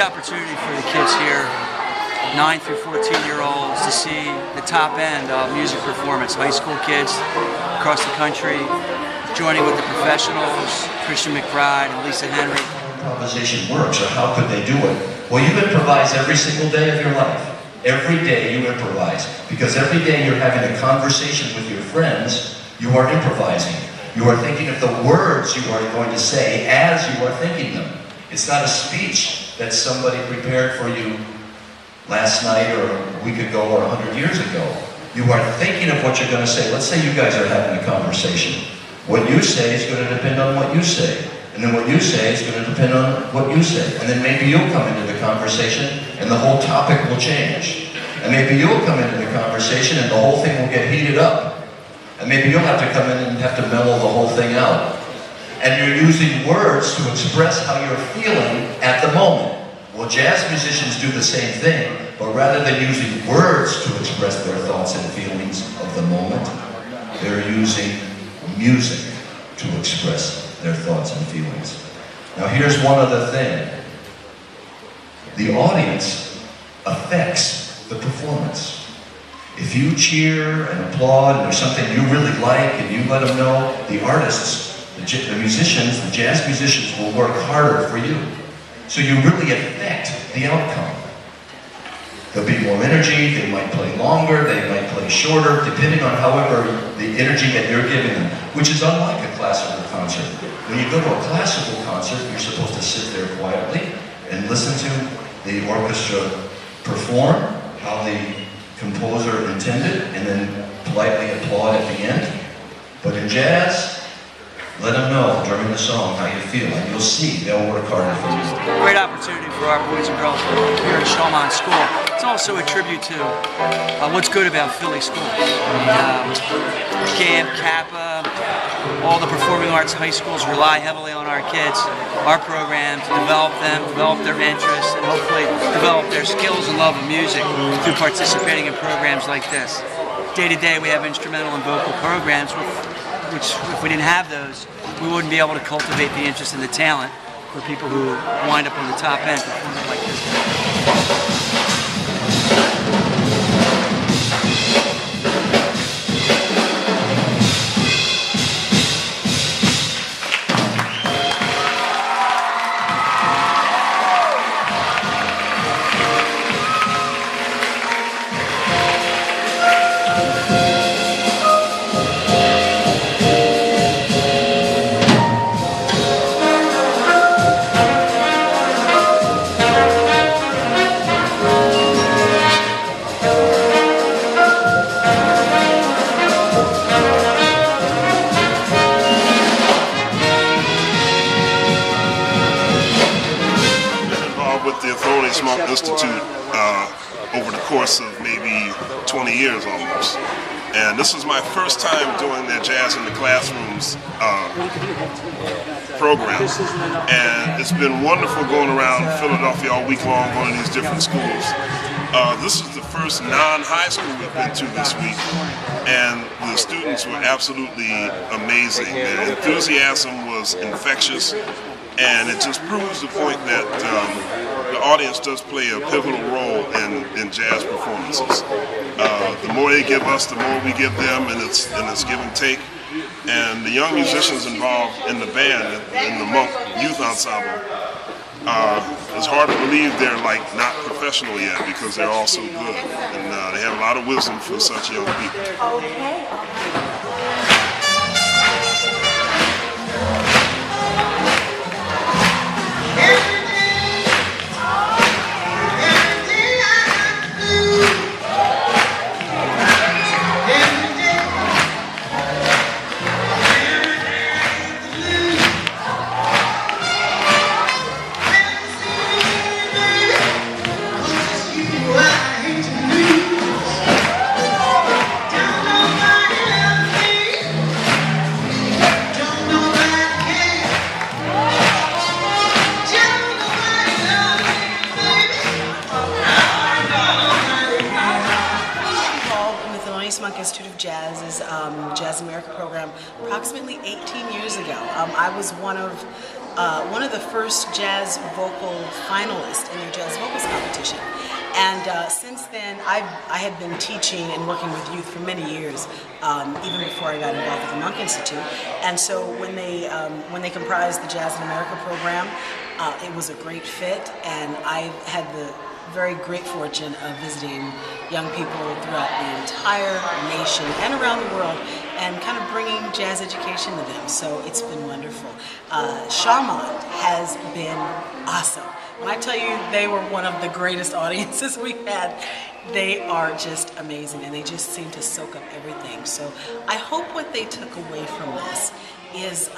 opportunity for the kids here, 9 through 14-year-olds, to see the top end of music performance. High school kids across the country joining with the professionals, Christian McBride and Lisa Henry. Improvisation works, or how could they do it? Well, you improvise every single day of your life. Every day you improvise, because every day you're having a conversation with your friends, you are improvising. You are thinking of the words you are going to say as you are thinking them. It's not a speech that somebody prepared for you last night or a week ago or 100 years ago. You are thinking of what you're going to say. Let's say you guys are having a conversation. What you say is going to depend on what you say. And then what you say is going to depend on what you say. And then maybe you'll come into the conversation and the whole topic will change. And maybe you'll come into the conversation and the whole thing will get heated up. And maybe you'll have to come in and have to mellow the whole thing out. And you're using words to express how you're feeling at the moment. Well, jazz musicians do the same thing, but rather than using words to express their thoughts and feelings of the moment, they're using music to express their thoughts and feelings. Now here's one other thing. The audience affects the performance. If you cheer and applaud and there's something you really like and you let them know, the artists, the musicians, the jazz musicians will work harder for you. So you really affect the outcome. There'll be more energy, they might play longer, they might play shorter, depending on however the energy that you're giving them, which is unlike a classical concert. When you go to a classical concert, you're supposed to sit there quietly and listen to the orchestra perform how the composer intended, and then politely applaud at the end. But in jazz, let them know during the song how you feel, and you'll see they'll work harder for you. Great opportunity for our boys and girls here at Shawmont School. It's also a tribute to what's good about Philly schools. Camp, Kappa, all the performing arts high schools rely heavily on our kids, our program, to develop them, develop their interests, and hopefully develop their skills and love of music through participating in programs like this. Day to day we have instrumental and vocal programs, which if we didn't have those, we wouldn't be able to cultivate the interest and the talent for people who wind up on the top end performing like this. With the Thelonious Institute over the course of maybe 20 years almost. And this is my first time doing their Jazz in the Classrooms program. And it's been wonderful going around Philadelphia all week long, going to these different schools. This is the first non-high school we've been to this week, and the students were absolutely amazing. Their enthusiasm was infectious, and it just proves the point that the audience does play a pivotal role in jazz performances. The more they give us, the more we give them, and it's give and take. And the young musicians involved in the band, in the Monk Youth Ensemble, it's hard to believe they're not professional yet, because they're all so good, and they have a lot of wisdom for such young people. Institute of Jazz's Jazz America program approximately 18 years ago. I was one of one of the first jazz vocal finalists in their jazz vocals competition. And since then, I had been teaching and working with youth for many years, even before I got involved with the Monk Institute. And so when they comprised the Jazz in America program, it was a great fit, and I had the very great fortune of visiting young people throughout the entire nation and around the world, and kind of bringing jazz education to them. So it's been wonderful. Shawmont has been awesome. When I tell you they were one of the greatest audiences we've had, they are just amazing, and they just seem to soak up everything. So I hope what they took away from this is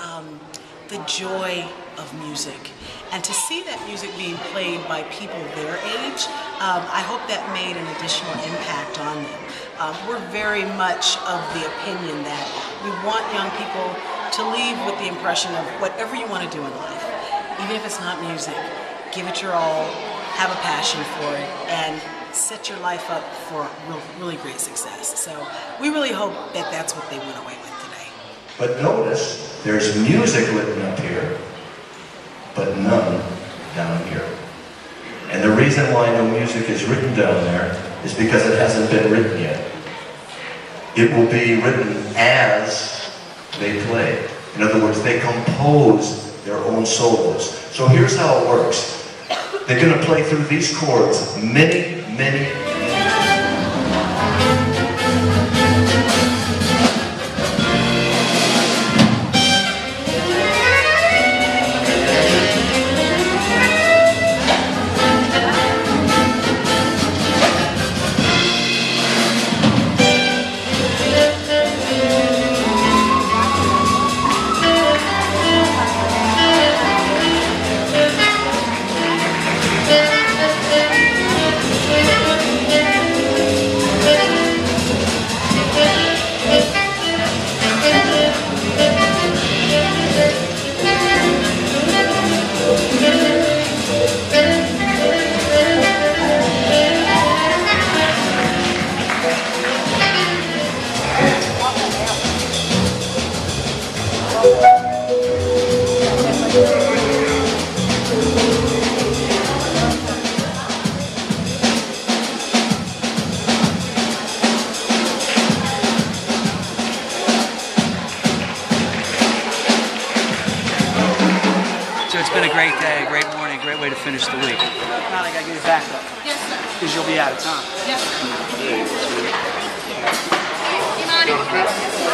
the joy of music, and to see that music being played by people their age, I hope that made an additional impact on them. We're very much of the opinion that we want young people to leave with the impression of whatever you want to do in life, even if it's not music, give it your all, have a passion for it, and set your life up for really great success. So we really hope that that's what they went away with today. But notice, there's music written up here, but none down here. And the reason why no music is written down there is because it hasn't been written yet. It will be written as they play. In other words, they compose their own solos. So here's how it works. They're going to play through these chords many, many So it's been a great day, a great morning, a great way to finish the week. Now I gotta get it back up. Yes, sir. Because you'll be out of time. Yes, sir.